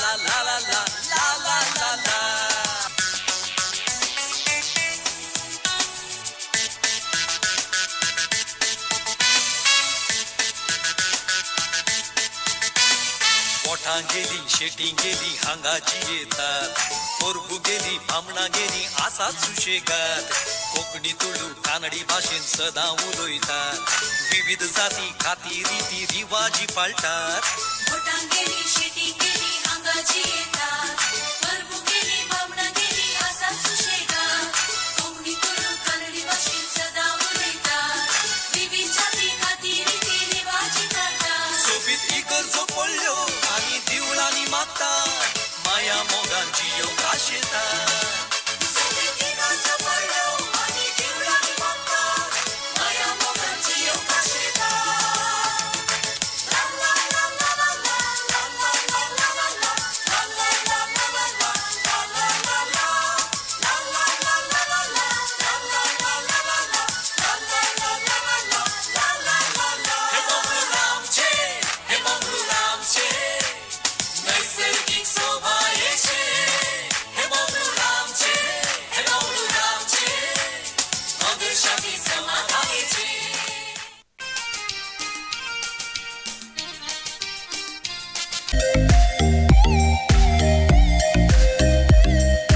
ला ला ला ला ला ला ला ला. मोठा गेली शेटी गेली हांगाची येतात, पोरगू गेली भामणा गेली असा सुशेगात. कोकणी तुळू कानडी भाषेन सदा उलोयतात, विविध जाती खाती रीती रिवाजी पाळतात. गेली शेती गेली अंगाची येतात, परबू गेली बामणा गेली असा सुशेगात. कोकणी तुळू कानडी भाषेत सदा उलयतात, विविध जाती खाती रीती रिवाजी पाळतात. सोबीत इगर्जो पडल्यो आनी दिवळांनी मागतात, माया मोगांची येवंक आशेतात.